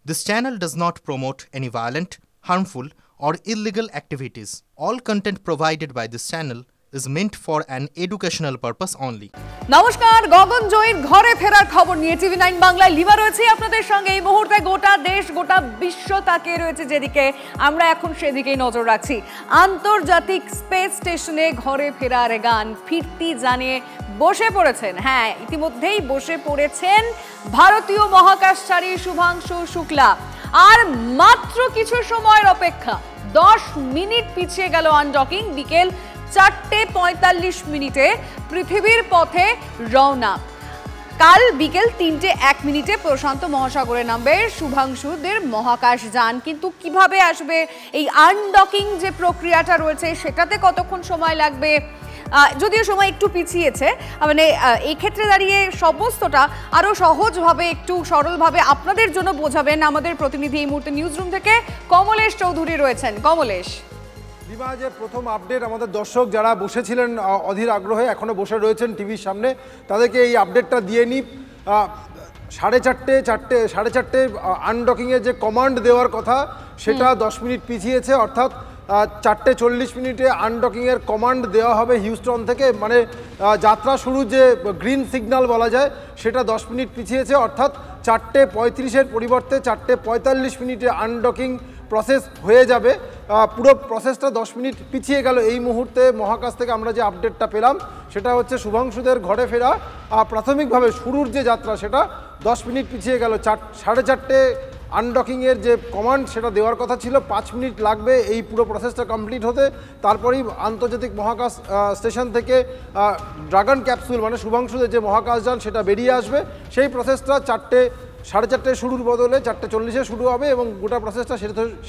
This channel does not promote any violent, harmful, or illegal activities. All content provided by this channel is meant for an educational purpose only. নমস্কার, গগন জয়ের ঘরে ফেরার খবর নিয়ে টিভি9 বাংলায় Liva রয়েছে আপনাদের সঙ্গে। এই মুহূর্তে গোটা দেশ গোটা বিশ্ব তাকিয়ে রয়েছে যেদিকে, আমরা এখন সেদিকেই নজর রাখছি। আন্তর্জাতিক স্পেস স্টেশনে ঘরে ফেরার গান ফিরতি জানিয়ে বসে পড়েছেন, হ্যাঁ ইতিমধ্যেই বসে পড়েছেন ভারতীয় মহাকাশচারী শুভাংশু শুক্লা। আর মাত্র কিছু সময়ের অপেক্ষা, 10 মিনিট পিছিয়ে গেল আনডকিং। বিকেল 4:45 পৃথিবীর পথে রওনা। কাল বিকেল 3:01 প্রশান্ত মহাসাগরে নামবে শুভাংশুদের মহাকাশ যান। কিন্তু কিভাবে আসবে, এই আনডকিং যে প্রক্রিয়াটা রয়েছে সেটাতে কতক্ষণ সময় লাগবে, যদিও সময় একটু পিছিয়েছে, মানে এই ক্ষেত্রে দাঁড়িয়ে সমস্তটা আরও সহজভাবে একটু সরলভাবে আপনাদের জন্য বোঝাবেন আমাদের প্রতিনিধি এই মুহূর্তে নিউজ রুম থেকে কমলেশ চৌধুরী রয়েছেন। কমলেশ, যে প্রথম আপডেট, আমাদের দর্শক যারা বসেছিলেন অধীর আগ্রহে এখনও বসে রয়েছেন টিভির সামনে, তাদেরকে এই আপডেটটা দিয়ে নিই। 4:30 আনডকিংয়ের যে কমান্ড দেওয়ার কথা সেটা 10 মিনিট পিছিয়েছে, অর্থাৎ 4:40 আনডকিংয়ের কমান্ড দেওয়া হবে হিউস্টন থেকে। মানে যাত্রা শুরু যে গ্রিন সিগন্যাল বলা যায় সেটা 10 মিনিট পিছিয়েছে, অর্থাৎ 4:35 পরিবর্তে 4:45 আনডকিং প্রসেস হয়ে যাবে। পুরো প্রসেসটা 10 মিনিট পিছিয়ে গেল। এই মুহূর্তে মহাকাশ থেকে আমরা যে আপডেটটা পেলাম সেটা হচ্ছে শুভাংশুদের ঘরে ফেরা প্রাথমিকভাবে শুরুর যে যাত্রা সেটা 10 মিনিট পিছিয়ে গেল। 4:30 আনডকিংয়ের যে কমান্ড সেটা দেওয়ার কথা ছিল, 5 মিনিট লাগবে এই পুরো প্রসেসটা কমপ্লিট হতে। তারপরেই আন্তর্জাতিক মহাকাশ স্টেশন থেকে ড্রাগন ক্যাপসুল মানে শুভাংশুদের যে মহাকাশযান সেটা বেরিয়ে আসবে। সেই প্রসেসটা 4:30 শুরুর বদলে 4:40 শুরু হবে এবং গোটা প্রসেসটা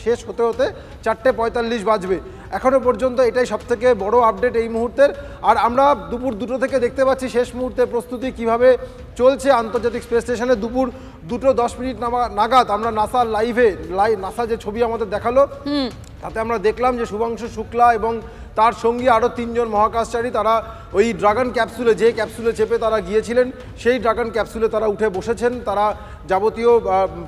শেষ হতে হতে 4:45 বাজবে। এখনও পর্যন্ত এটাই সবথেকে বড় আপডেট এই মুহূর্তের। আর আমরা দুপুর 2টো থেকে দেখতে পাচ্ছি শেষ মুহূর্তের প্রস্তুতি কিভাবে চলছে আন্তর্জাতিক স্পেস স্টেশনে। দুপুর 2:10 নাগাদ আমরা নাসার নাসা যে ছবি আমাদের দেখালো তাতে আমরা দেখলাম যে শুভাংশু শুক্লা এবং তার সঙ্গী আরও 3 জন মহাকাশচারী তারা ওই ড্রাগন ক্যাপসুলে, যে ক্যাপসুলে চেপে তারা গিয়েছিলেন সেই ড্রাগন ক্যাপসুলে তারা উঠে বসেছেন। তারা যাবতীয়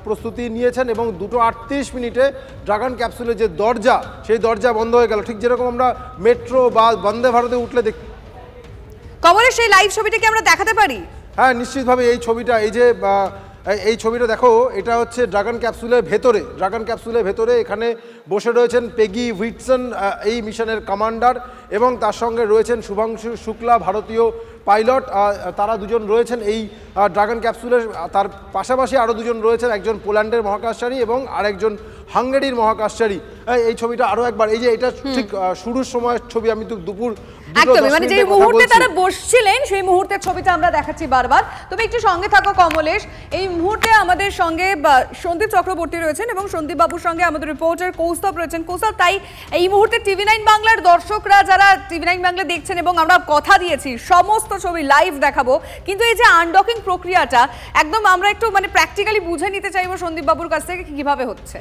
প্রস্তুতি নিয়েছেন এবং 2:38 ড্রাগন ক্যাপসুলের যে দরজা সেই দরজা বন্ধ হয়ে গেল, ঠিক যেরকম আমরা মেট্রো বা বন্দে ভারতে উঠলে দেখি। কমলেশ, সেই লাইভ ছবিটা কি আমরা দেখাতে পারি? হ্যাঁ নিশ্চিতভাবে। এই ছবিটা, এই ছবিটা দেখো, এটা হচ্ছে ড্রাগন ক্যাপসুলের ভেতরে এখানে বসে রয়েছেন পেগি হুইটসন, এই মিশনের কমান্ডার, এবং তার সঙ্গে রয়েছেন শুভাংশু শুক্লা, ভারতীয় পাইলট। তারা দুজন রয়েছেন এই ড্রাগন ক্যাপসুলের। তার পাশাপাশি আরও দুজন রয়েছেন, একজন পোল্যান্ডের মহাকাশচারী এবং আরেকজন হাঙ্গেরির মহাকাশচারী। এই ছবিটা আরও একবার, এই যে এটা ঠিক শুরুর সময়ের ছবি, আমি তো দুপুর একদমই মানে যে মুহূর্তে তারা বসছিলেন সেই মুহূর্তের ছবিটা আমরা দেখাচ্ছি বারবার। তবে একটু সঙ্গে থাকো কমলেশ। এই মুহূর্তে আমাদের সঙ্গে সন্দীপ চক্রবর্তী রয়েছেন এবং সন্দীপ বাবুর সঙ্গে আমাদের রিপোর্টার কৌস্তব রয়েছেন। কৌস্তব, তাই এই মুহূর্তে টিভি9 বাংলার দর্শকরা যারা টিভি9 বাংলা দেখছেন, এবং আমরা কথা দিয়েছি সমস্ত ছবি লাইভ দেখাবো, কিন্তু এই যে আনডকিং প্রক্রিয়াটা একদম আমরা একটু মানে প্র্যাকটিক্যালি বুঝে নিতে চাইবো সন্দীপ বাবুর কাছ থেকে কিভাবে হচ্ছে।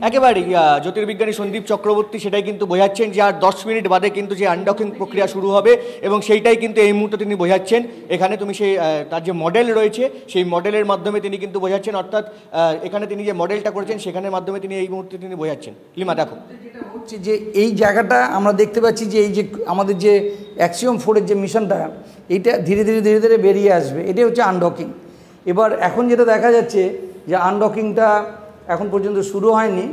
একেবারে জ্যোতির্বিজ্ঞানী সন্দীপ চক্রবর্তী সেটাই কিন্তু বোঝাচ্ছেন যে আর 10 মিনিট বাদে কিন্তু যে আনডকিং প্রক্রিয়া শুরু হবে, এবং সেইটাই কিন্তু এই মুহূর্তে তিনি বোঝাচ্ছেন। এখানে তুমি সেই তার যে মডেল রয়েছে সেই মডেলের মাধ্যমে তিনি কিন্তু বোঝাচ্ছেন, অর্থাৎ এখানে তিনি যে মডেলটা করেছেন সেখানের মাধ্যমে তিনি এই মুহূর্তে তিনি বোঝাচ্ছেন। লিমা দেখো, যেটা হচ্ছে যে এই জায়গাটা আমরা দেখতে পাচ্ছি যে এই যে আমাদের যে অ্যাক্সিওম 4-এর যে মিশনটা, এইটা ধীরে ধীরে বেরিয়ে আসবে, এটাই হচ্ছে আনডকিং। এবার এখন যেটা দেখা যাচ্ছে যে আনডকিংটা এখন পর্যন্ত শুরু হয়নি,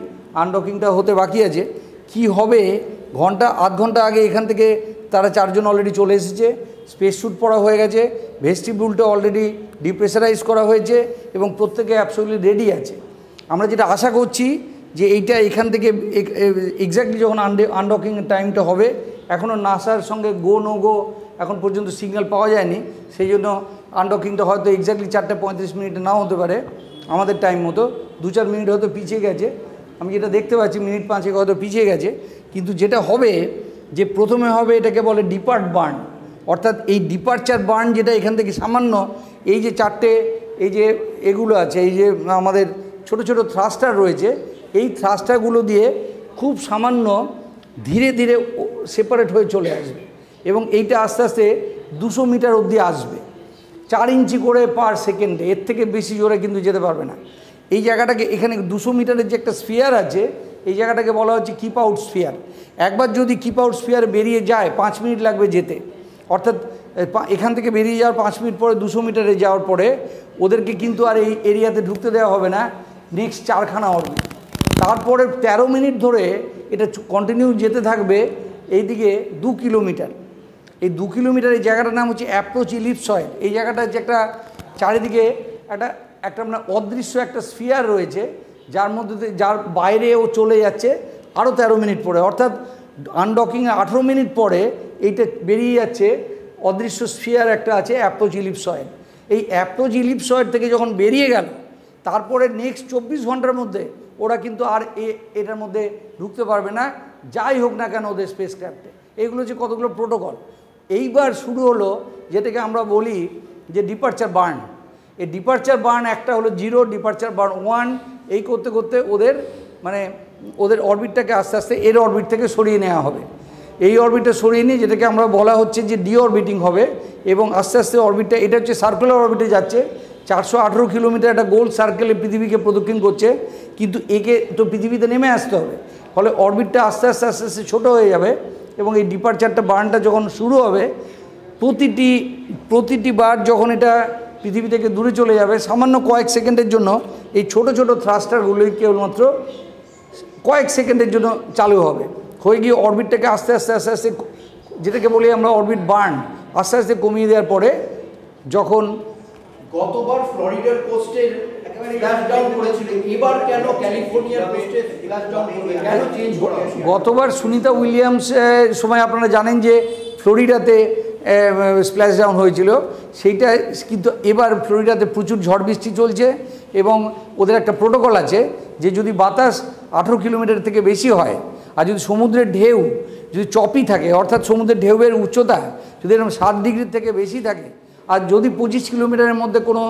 আনডকিংটা হতে বাকি আছে। কি হবে, আধ ঘন্টা আগে এখান থেকে তারা 4 জন অলরেডি চলে এসেছে, স্পেস স্যুট পরা হয়ে গেছে, ভেস্টিবিউলটা অলরেডি ডিপ্রেসারাইজ করা হয়েছে এবং প্রত্যেকে অ্যাবসলিউটলি রেডি আছে। আমরা যেটা আশা করছি যে এইটা এখান থেকে এক্স্যাক্টলি যখন আনডকিং টাইমটা হবে, এখনও নাসার সঙ্গে গো নো গো এখন পর্যন্ত সিগন্যাল পাওয়া যায়নি, সেই জন্য আনডকিংটা হয়তো এক্স্যাক্টলি 4:35 নাও হতে পারে আমাদের টাইম মতো, 2-4 মিনিট হয়তো পিছিয়ে গেছে। আমি যেটা দেখতে পাচ্ছি মিনিট 5 হয়তো পিছিয়ে গেছে। কিন্তু যেটা হবে যে প্রথমে হবে এটাকে বলে ডিপার্ট বার্ন, অর্থাৎ এই ডিপারচার বার্ন যেটা এখান থেকে সামান্য এই যে 4টে এই যে এগুলো আছে, এই যে আমাদের ছোট ছোট থ্রাস্টার রয়েছে, এই থ্রাস্টারগুলো দিয়ে খুব সামান্য ধীরে ধীরে সেপারেট হয়ে চলে আসবে এবং এইটা আস্তে আস্তে 200 মিটার অবধি আসবে। 4 ইঞ্চি করে পার সেকেন্ডে, এর থেকে বেশি জোরে কিন্তু যেতে পারবে না। এই জায়গাটাকে এখানে 200 মিটারের যে একটা স্ফিয়ার আছে, এই জায়গাটাকে বলা হচ্ছে কিপ আউট স্ফিয়ার। একবার যদি কিপ আউট স্ফিয়ার বেরিয়ে যায় 5 মিনিট লাগবে যেতে, অর্থাৎ এখান থেকে বেরিয়ে যাওয়ার 5 মিনিট পরে 200 মিটারে যাওয়ার পরে ওদেরকে কিন্তু আর এই এরিয়াতে ঢুকতে দেওয়া হবে না, নেক্সট 4খানা অরবিট। তারপরে 13 মিনিট ধরে এটা কন্টিনিউ যেতে থাকবে এইদিকে 2 কিলোমিটার। এই 2 কিলোমিটার এই জায়গাটার নাম হচ্ছে অ্যাপ্রোচ ইলিপসয়েড। এই জায়গাটা হচ্ছে একটা চারিদিকে একটা মানে অদৃশ্য একটা স্ফিয়ার রয়েছে, যার মধ্যে যার বাইরে ও চলে যাচ্ছে আরও 13 মিনিট পরে, অর্থাৎ আনডকিংয়ে 18 মিনিট পরে এইটা বেরিয়ে যাচ্ছে অদৃশ্য স্ফিয়ার একটা আছে অ্যাপ্রোচ ইলিপসয়েড। এই অ্যাপ্রোচ ইলিপসয়েড থেকে যখন বেরিয়ে গেল তারপরে নেক্সট 24 ঘন্টার মধ্যে ওরা কিন্তু আর এটার মধ্যে ঢুকতে পারবে না, যাই হোক না কেন ওদের স্পেস ক্রাফটে। এইগুলো হচ্ছে কতগুলো প্রোটোকল। এইবার শুরু হলো যেটাকে আমরা বলি যে ডিপারচার বার্ন। এই ডিপারচার বার্ন একটা হলো 0, ডিপারচার বার্ন 1। এই করতে করতে ওদের অরবিটটাকে আস্তে আস্তে এর অরবিট থেকে সরিয়ে নেওয়া হবে। এই অরবিটটা সরিয়ে নিয়ে যেটাকে আমরা বলা হচ্ছে যে ডিঅরবিটিং হবে, এবং আস্তে আস্তে অরবিটটা, এটা হচ্ছে সার্কুলার অরবিটে যাচ্ছে, 418 কিলোমিটার একটা গোল সার্কেলে পৃথিবীকে প্রদক্ষিণ করছে, কিন্তু একে তো পৃথিবীতে নেমে আসতে হবে, ফলে অরবিটটা আস্তে আস্তে আস্তে আস্তে ছোটো হয়ে যাবে। এবং এই ডিপারচারটা বার্নটা যখন শুরু হবে, প্রতিটি বার যখন এটা পৃথিবী থেকে দূরে চলে যাবে, সামান্য কয়েক সেকেন্ডের জন্য এই ছোট ছোট থ্রাস্টারগুলোই কেবলমাত্র কয়েক সেকেন্ডের জন্য চালু হবে, হয়ে গিয়ে অরবিটটাকে আস্তে আস্তে আস্তে আস্তে, যেটাকে বলি আমরা অরবিট বার্ন, আস্তে আস্তে কমিয়ে দেওয়ার পরে যখন গতবার ফ্লোরিডার কোস্টের ফ্ল্যাশ ডাউন করেছিল, এবার কেন ক্যালিফোর্নিয়ার কোস্টে ফ্ল্যাশ ডাউন করবে, কেন চেঞ্জ করা? গতবার সুনিতা উইলিয়ামস সময় আপনারা জানেন যে ফ্লোরিডাতে স্প্ল্যাশ ডাউন হয়েছিল, সেইটা কিন্তু এবার ফ্লোরিডাতে প্রচুর ঝড় বৃষ্টি চলছে, এবং ওদের একটা প্রোটোকল আছে যে যদি বাতাস 18 কিলোমিটার থেকে বেশি হয়, আর যদি সমুদ্রের ঢেউ যদি চপি থাকে, অর্থাৎ সমুদ্রের ঢেউয়ের উচ্চতা যদি এরকম 7 ডিগ্রির থেকে বেশি থাকে, আর যদি 25 কিলোমিটারের মধ্যে কোনো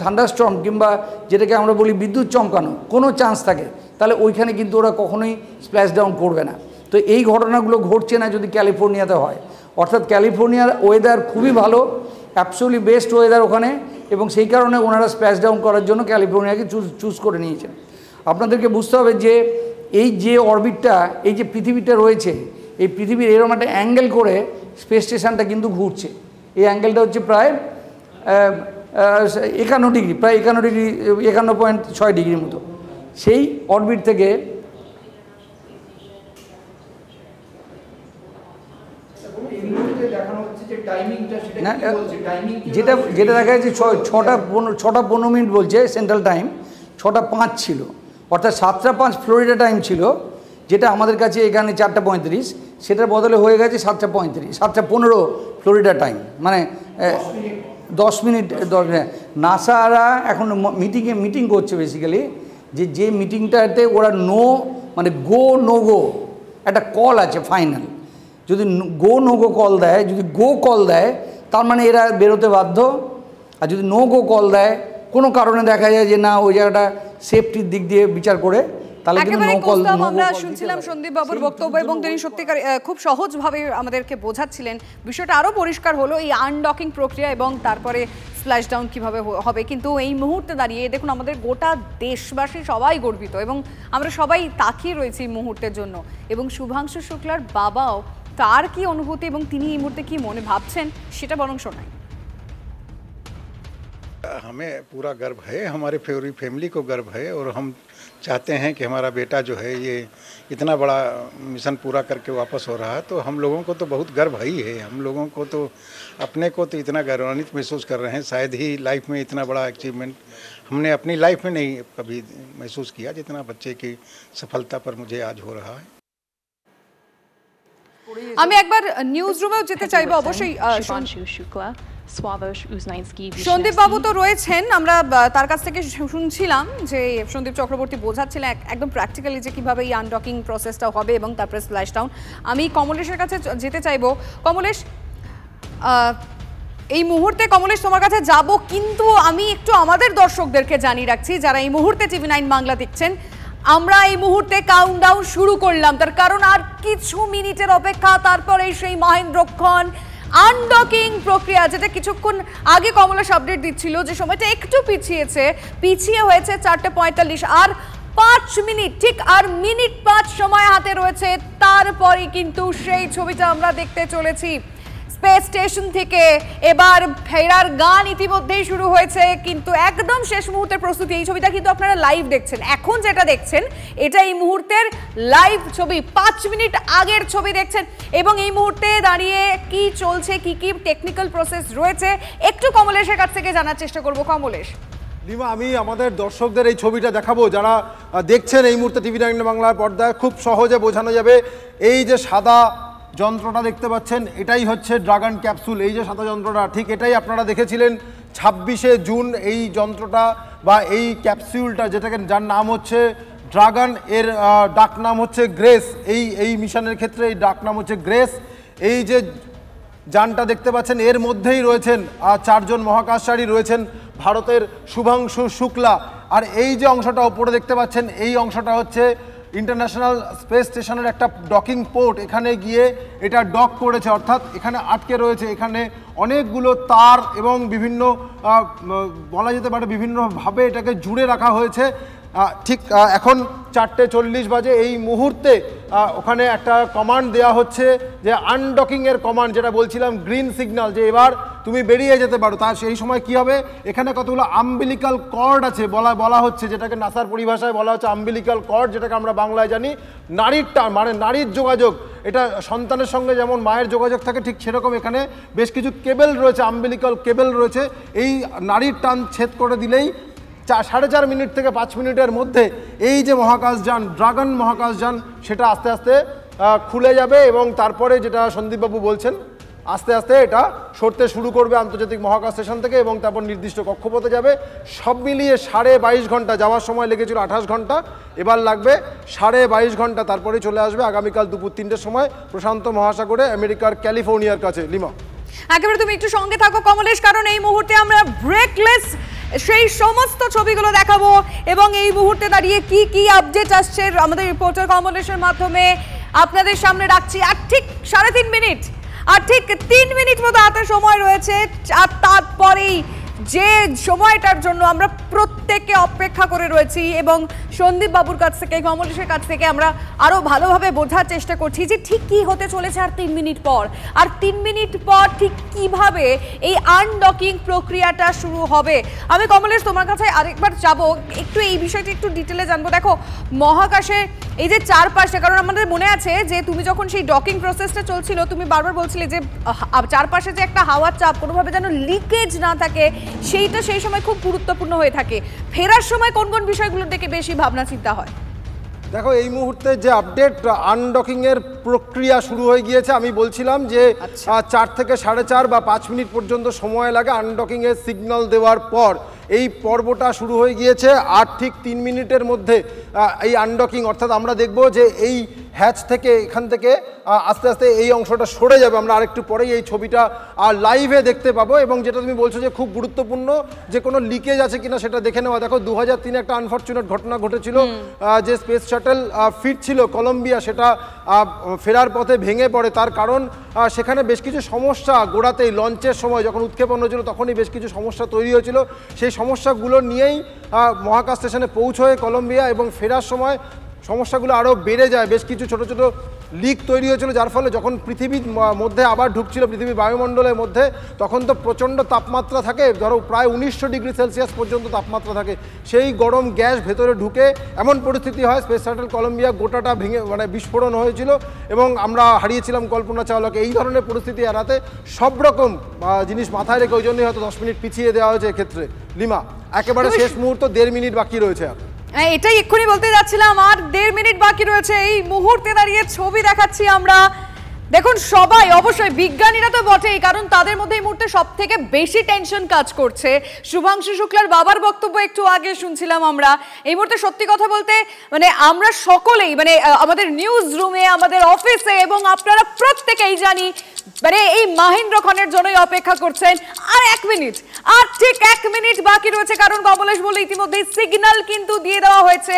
থান্ডারস্টর্ম কিংবা যেটাকে আমরা বলি বিদ্যুৎ চমকানো কোনো চান্স থাকে, তাহলে ওইখানে কিন্তু ওরা কখনোই স্প্ল্যাশ ডাউন করবে না। তো এই ঘটনাগুলো ঘটছে না যদি ক্যালিফোর্নিয়াতে হয়, অর্থাৎ ক্যালিফোর্নিয়ার ওয়েদার খুবই ভালো, অ্যাবসোলিউটলি বেস্ট ওয়েদার ওখানে, এবং সেই কারণে ওনারা স্প্ল্যাশ ডাউন করার জন্য ক্যালিফোর্নিয়াকে চুজ করে নিয়েছেন। আপনাদেরকে বুঝতে হবে যে এই যে অরবিটটা, এই যে পৃথিবীটা রয়েছে, এই পৃথিবীর এরকম একটা অ্যাঙ্গেল করে স্পেস স্টেশনটা কিন্তু ঘুরছে। এই অ্যাঙ্গেলটা হচ্ছে প্রায় 51 ডিগ্রি, প্রায় 51.6 ডিগ্রির মতো। সেই অরবিট থেকে যেটা দেখা যাচ্ছে 6টা 15 মিনিট বলছে সেন্ট্রাল টাইম, 6টা 5 ছিল, অর্থাৎ 7টা 5 ফ্লোরিডা টাইম ছিল, যেটা আমাদের কাছে এখানে 4টা 35, সেটার বদলে হয়ে গেছে 7টা 35, 7টা 15 ফ্লোরিডা টাইম, মানে 10 মিনিট। নাসারা এখন মিটিং করছে বেসিক্যালি, যে মিটিংটাতে ওরা গো নো গো একটা কল আছে ফাইনাল। যদি গো নো গো কল দেয়, যদি গো কল দেয় তার মানে এরা বেরোতে বাধ্য, আর যদি নো গো কল দেয় কোনো কারণে দেখা যায় যে না ওই জায়গাটা সেফটির দিক দিয়ে বিচার করে, তাহলে কিন্তু নো কল। আমরা শুনছিলাম সন্দীপ বাবুর বক্তব্য, এবং তিনি সত্যিকার খুব সহজভাবে আমাদেরকে বোঝাচ্ছিলেন। বিষয়টা আরও পরিষ্কার হলো এই আনডকিং প্রক্রিয়া এবং তারপরে স্প্ল্যাশ ডাউন কীভাবে হবে। কিন্তু এই মুহূর্তে দাঁড়িয়ে দেখুন আমাদের গোটা দেশবাসী সবাই গর্বিত, এবং আমরা সবাই তাকিয়ে রয়েছি এই মুহূর্তের জন্য। এবং শুভাংশু শুক্লার বাবাও, তার কি অনুভূতি এবং তিনি এই মুহূর্তে কি মনে ভাবছেন সেটা বরং শোনাই। हमें पूरा गर्व है, हमारे पूरी फैमिली को गर्व है, और हम चाहते हैं कि हमारा बेटा जो है ये इतना बड़ा मिशन पूरा करके वापस हो रहा है, तो हम लोगों को तो बहुत गर्व ही है। हम लोगों को तो अपने को तो इतना गौरवान्वित महसूस कर रहे हैं, शायद ही लाइफ में इतना बड़ा अचीवमेंट हमने अपनी लाइफ में नहीं कभी महसूस किया जितना बच्चे की सफलता पर मुझे आज हो रहा है। আমি একবার নিউজ রুমেও যেতে চাইবো অবশ্যই। সন্দীপ বাবু তো রয়েছেন, আমরা তার কাছ থেকে শুনছিলাম যে সন্দীপ চক্রবর্তী বোঝাচ্ছিলেন একদম প্র্যাকটিক্যালি যে কিভাবে এই আনডকিং প্রসেসটা হবে এবং তারপরে স্প্ল্যাশ ডাউন। আমি কমলেশের কাছে যেতে চাইবো। কমলেশ, এই মুহূর্তে কমলেশ তোমার কাছে যাব, কিন্তু আমি একটু আমাদের দর্শকদেরকে জানিয়ে রাখছি যারা এই মুহূর্তে TV9 বাংলা দেখছেন, আমরা এই মুহূর্তে কাউন্টডাউন শুরু করলাম, তার কারণ আর কিছু মিনিটের অপেক্ষা, তারপরে সেই মহেন্দ্রক্ষণ আনডকিং প্রক্রিয়া, যেটা কিছুক্ষণ আগে কমলেশ আপডেট দিচ্ছিল যে সময়টা একটু পিছিয়ে হয়েছে 4:45 আর 5 মিনিট, ঠিক আর মিনিট 5 সময় হাতে রয়েছে। তারপরে কিন্তু সেই ছবিটা আমরা দেখতে চলেছি। স্পেস স্টেশন থেকে এবার ফেরার গান ইতিমধ্যেই শুরু হয়েছে, কিন্তু একদম শেষ মুহূর্তের প্রস্তুতি। এই ছবিটা কিন্তু আপনারা লাইভ দেখছেন, এখন যেটা দেখছেন এটা এই মুহূর্তের লাইভ ছবি, 5 মিনিট আগের ছবি দেখছেন। এবং এই মুহূর্তে দাঁড়িয়ে কি চলছে, কি কি টেকনিক্যাল প্রসেস রয়েছে, একটু কমলেশের কাছ থেকে জানার চেষ্টা করব। কমলেশ। লিমা, আমি আমাদের দর্শকদের এই ছবিটা দেখাবো, যারা দেখছেন এই মুহূর্তে TV9 বাংলার পর্দায়, খুব সহজে বোঝানো যাবে। এই যে সাদা যন্ত্রটা দেখতে পাচ্ছেন, এটাই হচ্ছে ড্রাগন ক্যাপসুল। এই যে সাদা যন্ত্রটা, ঠিক এটাই আপনারা দেখেছিলেন 26শে জুন। এই যন্ত্রটা বা এই ক্যাপসুলটা, যেটাকে যার নাম হচ্ছে ড্রাগন, এর ডাক নাম হচ্ছে গ্রেস। এই মিশনের ক্ষেত্রে এই ডাক নাম হচ্ছে গ্রেস। এই যে যানটা দেখতে পাচ্ছেন, এর মধ্যেই রয়েছেন 4 জন মহাকাশচারী রয়েছেন ভারতের শুভাংশু শুক্লা। আর এই যে অংশটা ওপরে দেখতে পাচ্ছেন, এই অংশটা হচ্ছে ইন্টারন্যাশনাল স্পেস স্টেশনের একটা ডকিং পোর্ট। এখানে গিয়ে এটা ডক করেছে, অর্থাৎ এখানে আটকে রয়েছে। এখানে অনেকগুলো তার এবং বিভিন্ন বলা যেতে পারে বিভিন্নভাবে এটাকে জুড়ে রাখা হয়েছে। ঠিক এখন 4:40 বাজে। এই মুহূর্তে ওখানে একটা কমান্ড দেওয়া হচ্ছে, যে আনডকিংয়ের কমান্ড, যেটা বলছিলাম গ্রিন সিগন্যাল, যে এবার তুমি বেরিয়ে যেতে পারো। তার সেই সময় কি হবে, এখানে কতগুলো আম্বিলিক্যাল কর্ড আছে বলা হচ্ছে, যেটাকে নাসার পরিভাষায় বলা হচ্ছে আম্বিলিক্যাল কর্ড, যেটাকে আমরা বাংলায় জানি নারীর টান, মানে নারীর যোগাযোগ। এটা সন্তানের সঙ্গে যেমন মায়ের যোগাযোগ থাকে, ঠিক সেরকম এখানে বেশ কিছু কেবেল রয়েছে, আম্বিলিক্যাল কেবেল রয়েছে। এই নারীর টান ছেদ করে দিলেই 4.5 মিনিট থেকে 5 মিনিটের মধ্যে এই যে মহাকাশযান, ড্রাগন মহাকাশযান, সেটা আস্তে আস্তে খুলে যাবে। এবং তারপরে যেটা সন্দীপবাবু বলছেন, আস্তে আস্তে এটা সরতে শুরু করবে আন্তর্জাতিক মহাকাশ স্টেশন থেকে, এবং তারপর নির্দিষ্ট কক্ষপথে যাবে। সব মিলিয়ে 22.5 ঘন্টা, যাওয়ার সময় লেগেছিল 28 ঘন্টা, এবার লাগবে 22.5 ঘন্টা। তারপরে চলে আসবে আগামীকাল দুপুর 3টের সময় প্রশান্ত মহাসাগরে, আমেরিকার ক্যালিফোর্নিয়ার কাছে। লিমা, একেবারে তুমি একটু সঙ্গে থাকো কমলেশ, কারণ এই মুহূর্তে আমরা ব্রেকলেস সেই সমস্ত ছবিগুলো দেখাবো এবং এই মুহূর্তে দাঁড়িয়ে কি কি আপডেট আসছে আমাদের রিপোর্টার কমলেশের মাধ্যমে আপনাদের সামনে রাখছি। আর ঠিক 3.5 মিনিট, আর ঠিক 3 মিনিট মতো হাতে সময় রয়েছে। আর তারপরেই যে সময়টার জন্য আমরা প্রত্যেকে অপেক্ষা করে রয়েছি, এবং সন্দীপ বাবুর কাছ থেকে, কমলেশের কাছ থেকে আমরা আরো ভালোভাবে বোঝার চেষ্টা করছি যে ঠিক কি হতে চলেছে আর 3 মিনিট পর। আর 3 মিনিট পর ঠিক কিভাবে এই আনডকিং প্রক্রিয়াটা শুরু হবে। আমি কমলেশ তোমার কাছে আরেকবার যাবো, একটু এই বিষয়টা একটু ডিটেলে জানবো। দেখো মহাকাশে এই যে চারপাশে, কারণ আমাদের মনে আছে যে তুমি যখন সেই ডকিং প্রসেসটা চলছিল, তুমি বারবার বলছিলে যে চারপাশে যে একটা হাওয়ার চাপ, কোনোভাবে যেন লিকেজ না থাকে, সেইটা সেই সময় খুব গুরুত্বপূর্ণ হয়ে থাকে। ফেরার সময় কোন কোন বিষয়গুলোর দিকে বেশি ভাবনা চিন্তা হয়? দেখো এই মুহূর্তে যে আপডেট, আনডকিংয়ের প্রক্রিয়া শুরু হয়ে গিয়েছে। আমি বলছিলাম যে 4 থেকে 4.5 বা 5 মিনিট পর্যন্ত সময় লাগে আনডকিংয়ের সিগন্যাল দেওয়ার পর। এই পর্বটা শুরু হয়ে গিয়েছে, আর ঠিক 3 মিনিটের মধ্যে এই আনডকিং, অর্থাৎ আমরা দেখব যে এই হ্যাচ থেকে, এখান থেকে আস্তে আস্তে এই অংশটা সরে যাবে। আমরা আরেকটু পরেই এই ছবিটা লাইভে দেখতে পাবো। এবং যেটা তুমি বলছো যে খুব গুরুত্বপূর্ণ, যে কোনো লিকেজ আছে কিনা সেটা দেখে নেওয়া। দেখো 2003 একটা আনফর্চুনেট ঘটনা ঘটেছিল, যে স্পেস শাটল ফিরছিল কলম্বিয়া, সেটা ফেরার পথে ভেঙে পড়ে। তার কারণ সেখানে বেশ কিছু সমস্যা, গোড়াতেই লঞ্চের সময় যখন উৎক্ষেপণ হয়েছিল তখনই বেশ কিছু সমস্যা তৈরি হয়েছিল। সেই সমস্যাগুলো নিয়েই মহাকাশ স্টেশনে পৌঁছয় কলম্বিয়া, এবং ফেরার সময় সমস্যাগুলো আরও বেড়ে যায়। বেশ কিছু ছোট ছোট লিক তৈরি হয়েছিল, যার ফলে যখন পৃথিবীর মধ্যে আবার ঢুকছিল, পৃথিবীর বায়ুমণ্ডলের মধ্যে, তখন তো প্রচণ্ড তাপমাত্রা থাকে, ধরো প্রায় 1900 ডিগ্রি সেলসিয়াস পর্যন্ত তাপমাত্রা থাকে। সেই গরম গ্যাস ভেতরে ঢুকে এমন পরিস্থিতি হয়, স্পেস শাটল কলম্বিয়া গোটাটা ভেঙে, মানে বিস্ফোরণ হয়েছিল, এবং আমরা হারিয়েছিলাম কল্পনা চাওলাকে। এই ধরনের পরিস্থিতি এড়াতে সব রকম জিনিস মাথায় রেখে ওই জন্যই হয়তো 10 মিনিট পিছিয়ে দেওয়া হয়েছে এক্ষেত্রে। লিমা, একেবারে শেষ মুহূর্ত, 1.5 মিনিট বাকি রয়েছে। আর এটাই এক্ষুনি বলতে যাচ্ছিলাম, আর 1.5 মিনিট বাকি রয়েছে। এই মুহূর্তে দাঁড়িয়ে ছবি দেখাচ্ছি আমরা। দেখুন সবাই, অবশ্যই বিজ্ঞানীরা তো বটেই, কারণ তাদের মধ্যে এই মুহূর্তে সব থেকে বেশি টেনশন কাজ করছে। শুভাংশু শুক্লার বাবার বক্তব্য একটু আগে শুনছিলাম আমরা। এই মুহূর্তে সত্যি কথা বলতে মানে আমরা সকলেই, মানে আমাদের নিউজ রুমে, আমাদের অফিসে, এবং আপনারা প্রত্যেকেই জানি, মানে এই মহেন্দ্র ক্ষণের জন্যই অপেক্ষা করছেন। আর 1 মিনিট, আর ঠিক 1 মিনিট বাকি রয়েছে, কারণ কমলেশ বলে ইতিমধ্যে সিগন্যাল কিন্তু দিয়ে দেওয়া হয়েছে।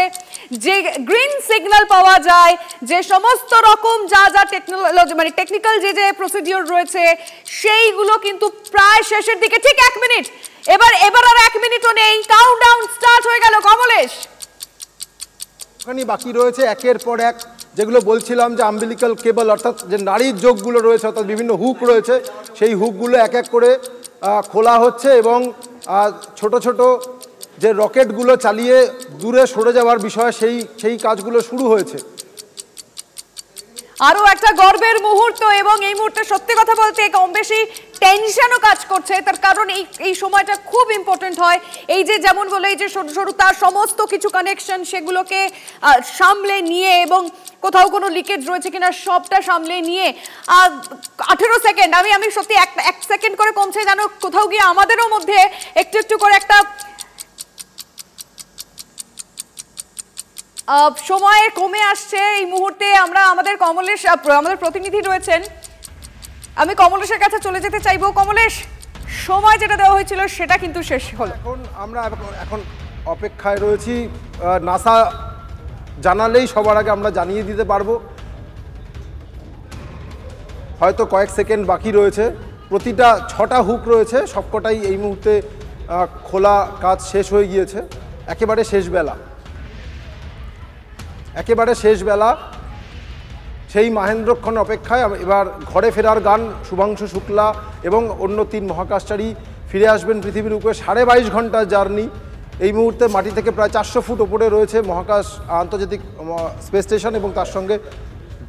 যে গ্রিন সিগন্যাল পাওয়া যায়, যে সমস্ত রকম যা যা টেকনোলজি মানে টেকনিক্যাল যে যে প্রসিডিওর রয়েছে সেইগুলো কিন্তু প্রায় শেষের দিকে। ঠিক 1 মিনিট, এবার আর 1 মিনিটও নেই, কাউন্টডাউন স্টার্ট হয়ে গেল। কমলেশ, ওখানে বাকি রয়েছে একের পর এক, যেগুলো বলছিলাম যে আম্বিলিক্যাল কেবল অর্থাৎ যে নাড়ির যোগগুলো রয়েছে, অর্থাৎ বিভিন্ন হুক রয়েছে, সেই হুকগুলো এক এক করে খোলা হচ্ছে এবং ছোট ছোট যে রকেটগুলো চালিয়ে দূরে সরে যাওয়ার বিষয়ে সেই কাজগুলো শুরু হয়েছে। আরো একটা গর্বের মুহূর্ত, এবং এই মুহূর্তে সত্যি কথা বলতে কম বেশি টেনশনও কাজ করছে, তার কারণ এই সময়টা খুব ইম্পর্টেন্ট হয়। এই যে যেমন বলে এই যে সরু সরু তার সমস্ত কিছু কানেকশন, সেগুলোকে সামলে নিয়ে এবং কোথাও কোনো লিকেজ রয়েছে কিনা সবটা সামলে নিয়ে 18 সেকেন্ড, আমি সত্যি এক সেকেন্ড করে কমছে যেন কোথাও গিয়ে আমাদেরও মধ্যে একটু একটু করে একটা সময় কমে আসছে। এই মুহূর্তে আমরা আমাদের প্রতিনিধি রয়েছেন, আমি কমলেশের কাছে চলে যেতে চাইবো। কমলেশ, সময় যেটা দেওয়া হয়েছিল সেটা কিন্তু শেষ হলো। আমরা এখন অপেক্ষায় রয়েছি, নাসা জানালেই সবার আগে আমরা জানিয়ে দিতে পারবো। হয়তো কয়েক সেকেন্ড বাকি রয়েছে, প্রতিটা 6টা হুক রয়েছে, সবকটাই এই মুহূর্তে খোলা কাজ শেষ হয়ে গিয়েছে। একেবারে শেষ বেলা, সেই মহেন্দ্রক্ষণ অপেক্ষায় এবার ঘরে ফেরার গান। শুভাংশু শুক্লা এবং অন্য 3 মহাকাশচারী ফিরে আসবেন পৃথিবীর উপরে। 22.5 ঘন্টার জার্নি। এই মুহূর্তে মাটি থেকে প্রায় 400 ফুট ওপরে রয়েছে মহাকাশ আন্তর্জাতিক স্পেস স্টেশন এবং তার সঙ্গে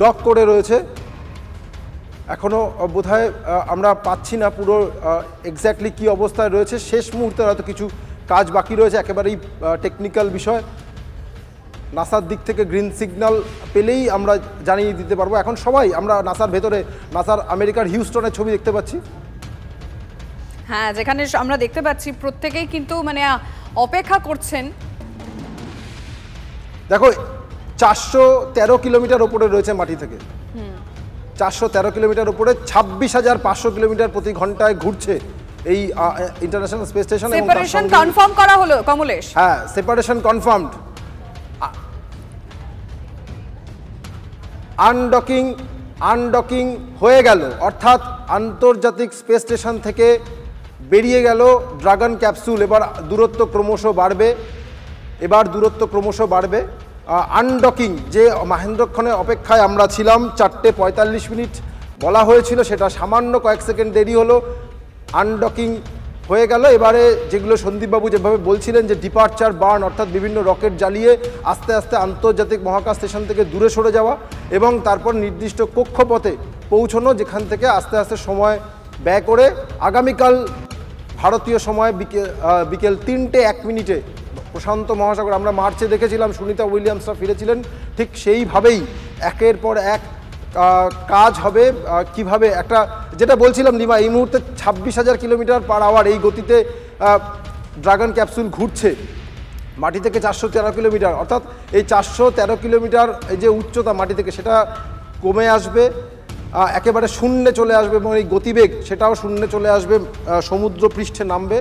ডক করে রয়েছে। এখনও বোধহয় আমরা পাচ্ছি না পুরো এক্স্যাক্টলি কী অবস্থায় রয়েছে। শেষ মুহূর্তে হয়তো কিছু কাজ বাকি রয়েছে, একেবারেই টেকনিক্যাল বিষয়। নাসার দিক থেকে গ্রিন সিগন্যাল পেলেই আমরা জানিয়ে দিতে পারবো। এখন সবাই আমরা নাসার ভেতরে, নাসার আমেরিকার হিউস্টনের ছবি দেখতে পাচ্ছি। হ্যাঁ, যেখানে আমরা দেখতে পাচ্ছি প্রত্যেকেই কিন্তু মানে অপেক্ষা করছেন। দেখো 413 কিলোমিটার ওপরে রয়েছে মাটি থেকে, 413 কিলোমিটার উপরে 26,500 কিলোমিটার প্রতি ঘন্টায় ঘুরছে এই international space station. Separation confirm করা হলো কমলেশ? হ্যাঁ, সেপারেশন কনফার্মড। আনডকিং হয়ে গেল, অর্থাৎ আন্তর্জাতিক স্পেস স্টেশন থেকে বেরিয়ে গেল ড্রাগন ক্যাপসুল। এবার দূরত্ব ক্রমশ বাড়বে। আনডকিং যে মহেন্দ্রক্ষণের অপেক্ষায় আমরা ছিলাম 4:45 মিনিট বলা হয়েছিল, সেটা সামান্য কয়েক সেকেন্ড দেরি হলো। আনডকিং হয়ে গেল। এবারে যেগুলো সন্দীপবাবু যেভাবে বলছিলেন যে ডিপার্চার বার্ন, অর্থাৎ বিভিন্ন রকেট জ্বালিয়ে আস্তে আস্তে আন্তর্জাতিক মহাকাশ স্টেশন থেকে দূরে সরে যাওয়া এবং তারপর নির্দিষ্ট কক্ষপথে পৌঁছানো, যেখান থেকে আস্তে আস্তে সময় ব্যয় করে আগামীকাল ভারতীয় সময় বিকেল 3:01 প্রশান্ত মহাসাগর, আমরা মার্চে দেখেছিলাম সুনিতা উইলিয়ামসরা ফিরেছিলেন, ঠিক সেইভাবেই একের পর এক কাজ হবে। কিভাবে একটা যেটা বলছিলাম লিমা, এই মুহূর্তে 26,000 কিলোমিটার/আওয়ার এই গতিতে ড্রাগন ক্যাপসুল ঘুরছে মাটি থেকে 413 কিলোমিটার, অর্থাৎ এই 413 কিলোমিটার এই যে উচ্চতা মাটি থেকে, সেটা কমে আসবে, একেবারে শূন্যে চলে আসবে এবং এই গতিবেগ সেটাও শূন্যে চলে আসবে, সমুদ্র পৃষ্ঠে নামবে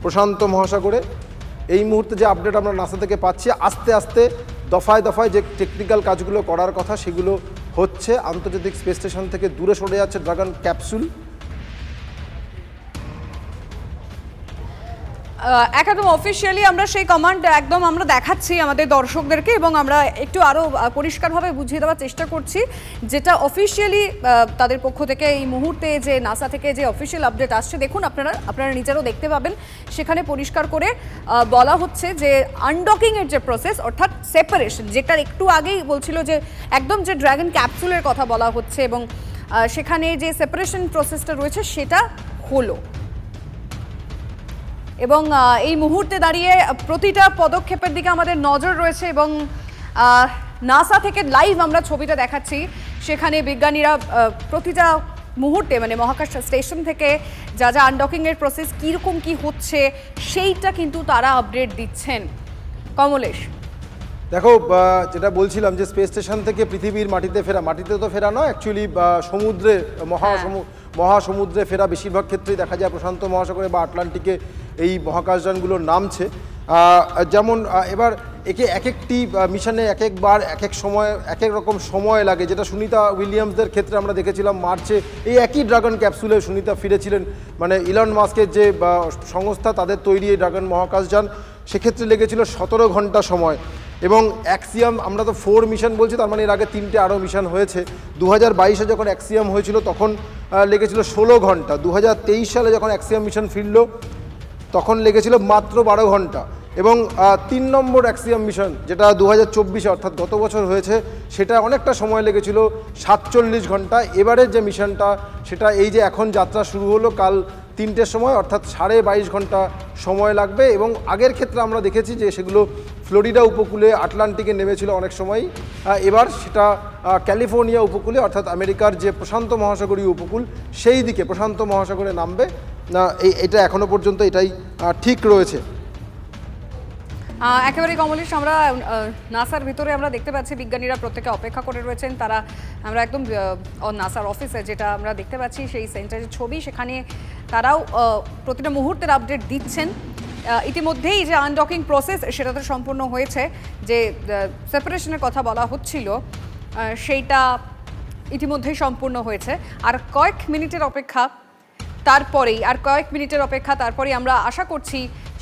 প্রশান্ত মহাসাগরে। এই মুহূর্তে যে আপডেট আমরা নাসা থেকে পাচ্ছি, আস্তে আস্তে দফায় দফায় যে টেকনিক্যাল কাজগুলো করার কথা সেগুলো হচ্ছে। আন্তর্জাতিক স্পেস স্টেশন থেকে দূরে সরে যাচ্ছে ড্রাগন ক্যাপসুল। একদম অফিসিয়ালি আমরা সেই কমান্ড একদম আমরা দেখাচ্ছি আমাদের দর্শকদেরকে এবং আমরা একটু আরও পরিষ্কারভাবে বুঝিয়ে দেওয়ার চেষ্টা করছি, যেটা অফিসিয়ালি তাদের পক্ষ থেকে এই মুহূর্তে যে নাসা থেকে যে অফিসিয়াল আপডেট আসছে। দেখুন, আপনারা নিজেরাও দেখতে পাবেন, সেখানে পরিষ্কার করে বলা হচ্ছে যে আনডকিংয়ের যে প্রসেস, অর্থাৎ সেপারেশন, যেটার একটু আগেই বলছিল যে একদম যে ড্রাগন ক্যাপসুলের কথা বলা হচ্ছে এবং সেখানে যে সেপারেশন প্রসেসটা রয়েছে সেটা হলো। এবং এই মুহূর্তে দাঁড়িয়ে প্রতিটা পদক্ষেপের দিকে আমাদের নজর রয়েছে এবং নাসা থেকে লাইভ আমরা ছবিটা দেখাচ্ছি। সেখানে বিজ্ঞানীরা প্রতিটা মুহূর্তে মানে মহাকাশ স্টেশন থেকে যা যা আনডকিংয়ের প্রসেস কীরকম কী হচ্ছে সেইটা কিন্তু তারা আপডেট দিচ্ছেন। কমলেশ, দেখো যেটা বলছিলাম যে স্পেস স্টেশন থেকে পৃথিবীর মাটিতে ফেরা, মাটিতে তো ফেরা নয় অ্যাকচুয়ালি, সমুদ্রে মহাসমুদ্রে ফেরা বেশিরভাগ ক্ষেত্রেই দেখা যায় প্রশান্ত মহাসাগরে বা আটলান্টিকে এই মহাকাশযানগুলো নামছে। যেমন এবার এক একটি মিশনে এক একবার এক এক সময় এক এক রকম সময় লাগে, যেটা সুনিতা উইলিয়ামসদের ক্ষেত্রে আমরা দেখেছিলাম মার্চে এই একই ড্রাগন ক্যাপসুলে সুনিতা ফিরেছিলেন, মানে ইলন মাস্কের যে সংস্থা তাদের তৈরি এই ড্রাগন মহাকাশযান, সেক্ষেত্রে লেগেছিল 17 ঘন্টা সময়। এবং অ্যাক্সিয়াম আমরা তো 4 মিশন বলছি, তার মানে এর আগে 3টে আরও মিশন হয়েছে। 2022-এ যখন অ্যাক্সিয়াম হয়েছিল তখন লেগেছিল 16 ঘন্টা। 2023 সালে যখন অ্যাক্সিয়াম মিশন ফিরল তখন লেগেছিল মাত্র 12 ঘন্টা। এবং 3 নম্বর অ্যাক্সিয়াম মিশন যেটা 2024-এ অর্থাৎ গত বছর হয়েছে, সেটা অনেকটা সময় লেগেছিল 47 ঘন্টা। এবারের যে মিশনটা সেটা এই যে এখন যাত্রা শুরু হলো কাল 3টের সময়, অর্থাৎ 22.5 ঘন্টা সময় লাগবে। এবং আগের ক্ষেত্রে আমরা দেখেছি যে সেগুলো ফ্লোরিডা উপকূলে আটলান্টিকে নেমেছিল অনেক সময়, এবার সেটা ক্যালিফোর্নিয়া উপকূলে অর্থাৎ আমেরিকার যে প্রশান্ত মহাসাগরীয় উপকূল সেই দিকে প্রশান্ত মহাসাগরে নামবে। এটা এখনো পর্যন্ত এটাই ঠিক রয়েছে। একেবারে কমলেশ, আমরা নাসার ভিতরে আমরা দেখতে পাচ্ছি বিজ্ঞানীরা প্রত্যেকে অপেক্ষা করে রয়েছেন। তারা আমরা একদম নাসার অফিসে যেটা আমরা দেখতে পাচ্ছি সেই সেন্টারের ছবি, সেখানে তারাও প্রতিটা মুহূর্তের আপডেট দিচ্ছেন। ইতিমধ্যেই যে আনডকিং প্রসেস সেটা তো সম্পূর্ণ হয়েছে, যে সেপারেশনের কথা বলা হচ্ছিল সেইটা ইতিমধ্যেই সম্পূর্ণ হয়েছে। আর কয়েক মিনিটের অপেক্ষা, তারপরেই আমরা আশা করছি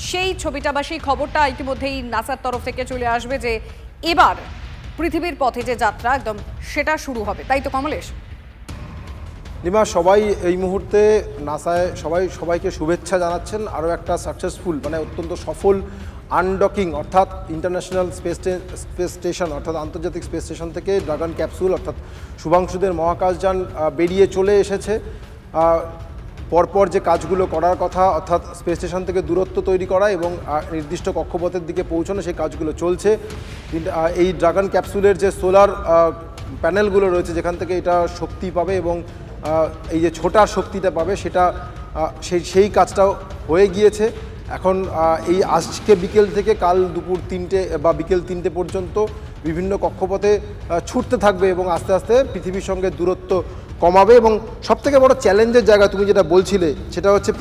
সেই ছবিটা বা সেই খবরটা ইতিমধ্যেই নাসার তরফ থেকে চলে আসবে যে এবার পৃথিবীর পথে যে যাত্রা একদম সেটা শুরু হবে, তাই তো কমলেশ? লিমা, সবাই এই মুহূর্তে নাসায় সবাইকে শুভেচ্ছা জানাচ্ছেন আরও একটা সাকসেসফুল, মানে অত্যন্ত সফল আনডকিং, অর্থাৎ ইন্টারন্যাশনাল স্পেস স্টেশন অর্থাৎ আন্তর্জাতিক স্পেস স্টেশন থেকে ড্রাগন ক্যাপসুল অর্থাৎ শুভাংশুদের মহাকাশযান বেরিয়ে চলে এসেছে। পরপর যে কাজগুলো করার কথা অর্থাৎ স্পেস স্টেশন থেকে দূরত্ব তৈরি করা এবং নির্দিষ্ট কক্ষপথের দিকে পৌঁছানো, সেই কাজগুলো চলছে। এই ড্রাগন ক্যাপসুলের যে সোলার প্যানেলগুলো রয়েছে যেখান থেকে এটা শক্তি পাবে এবং এই যে ছোটার শক্তিটা পাবে সেটা সেই কাজটাও হয়ে গিয়েছে। এখন এই আজকে বিকেল থেকে কাল দুপুর 3টে বা বিকেল 3টে পর্যন্ত বিভিন্ন কক্ষপথে ছুটতে থাকবে এবং আস্তে আস্তে পৃথিবীর সঙ্গে দূরত্ব কমাবে। এবং সবথেকে বড় চ্যালেঞ্জের জায়গা তুমি যেটা বলছিলে সেটা হচ্ছে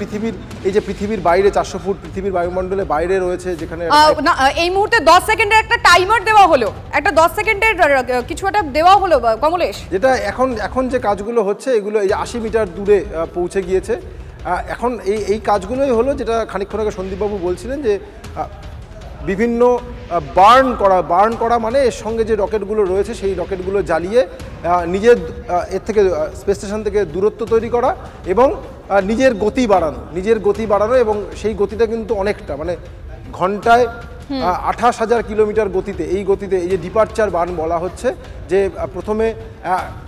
পৃথিবীর বাইরে 400 ফুট পৃথিবীর বায়ুমণ্ডলে বাইরে রয়েছে, যেখানে এই মুহূর্তে 10 সেকেন্ডের একটা টাইমার দেওয়া হলো, একটা 10 সেকেন্ডের কিছু একটা দেওয়া হলো কমলেশ, যেটা এখন যে কাজগুলো হচ্ছে এগুলো এই 80 মিটার দূরে পৌঁছে গিয়েছে। এখন এই কাজগুলোই হলো যেটা খানিকক্ষণ আগে সন্দীপবাবু বলছিলেন যে বিভিন্ন বার্ন করা মানে এর সঙ্গে যে রকেটগুলো রয়েছে সেই রকেটগুলো জ্বালিয়ে নিজের এর থেকে স্পেস স্টেশন থেকে দূরত্ব তৈরি করা এবং নিজের গতি বাড়ানো এবং সেই গতিটা কিন্তু অনেকটা, মানে ঘন্টায় 28,000 কিলোমিটার গতিতে এই যে ডিপারচার বার্ন বলা হচ্ছে, যে প্রথমে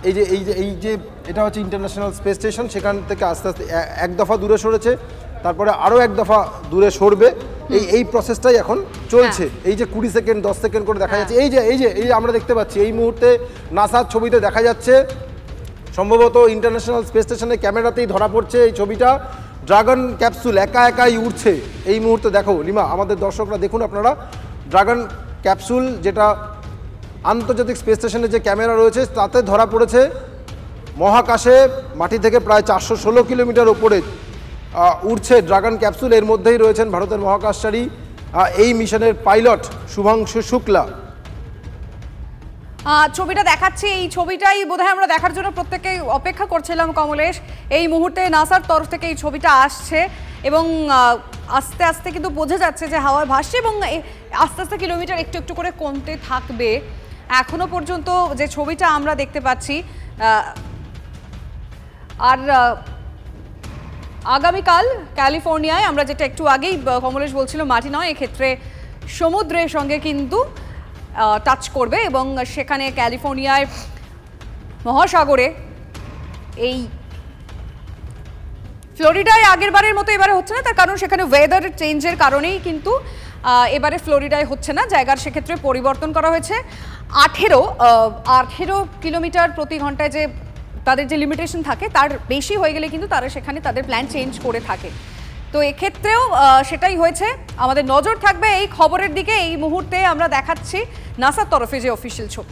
এই যে এটা হচ্ছে ইন্টারন্যাশনাল স্পেস স্টেশন, সেখান থেকে আস্তে আস্তে এক দফা দূরে সরেছে, তারপরে আরও এক দফা দূরে সরবে। এই প্রসেসটাই এখন চলছে। এই যে 20 সেকেন্ড 10 সেকেন্ড করে দেখা যাচ্ছে, এই যে আমরা দেখতে পাচ্ছি এই মুহূর্তে নাসার ছবিতে দেখা যাচ্ছে, সম্ভবত ইন্টারন্যাশনাল স্পেস স্টেশনের ক্যামেরাতেই ধরা পড়ছে এই ছবিটা। ড্রাগন ক্যাপসুল একাই উড়ছে এই মুহূর্তে। দেখো লিমা, আমাদের দর্শকরা দেখুন আপনারা, ড্রাগন ক্যাপসুল যেটা আন্তর্জাতিক স্পেস স্টেশনের যে ক্যামেরা রয়েছে তাতে ধরা পড়েছে মহাকাশে মাটি থেকে প্রায় 416 কিলোমিটার ওপরে উড়ছে ড্রাগন ক্যাপসুল। এর মধ্যেই রয়েছেন ভারতের মহাকাশচারী এই মিশনের পাইলট শুভাংশু শুক্লা। ছবিটা দেখাচ্ছি, এই ছবিটাই বোধহয় আমরা দেখার জন্য প্রত্যেকে অপেক্ষা করছিলাম কমলেশ। এই মুহূর্তে নাসার তরফ থেকে এই ছবিটা আসছে এবং আস্তে আস্তে কিন্তু বোঝা যাচ্ছে যে হাওয়ায় ভাসছে এবং আস্তে আস্তে কিলোমিটার একটু একটু করে কমতে থাকবে। এখনো পর্যন্ত যে ছবিটা আমরা দেখতে পাচ্ছি, আর আগামীকাল ক্যালিফোর্নিয়ায় আমরা যেটা একটু আগেই কমলেশ বলছিল মাটি নয়, এক্ষেত্রে সমুদ্রের সঙ্গে কিন্তু টাচ করবে এবং সেখানে ক্যালিফোর্নিয়ায় মহাসাগরে এই ফ্লোরিডায় আগের বারের মতো এবারে হচ্ছে না, তার কারণ সেখানে ওয়েদার চেঞ্জের কারণেই কিন্তু এবারে ফ্লোরিডায় হচ্ছে না, জায়গার সেক্ষেত্রে পরিবর্তন করা হয়েছে। 18 কিলোমিটার প্রতি ঘন্টায় যে তাদের যে লিমিটেশন থাকে তার বেশি হয়ে গেলে কিন্তু তারা সেখানে তাদের প্ল্যান চেঞ্জ করে থাকে। তো এক্ষেত্রেও সেটাই হয়েছে। আমাদের নজর থাকবে এই খবরের দিকে। এই মুহূর্তে আমরা দেখাচ্ছি নাসার তরফে যে অফিসিয়াল ছবি।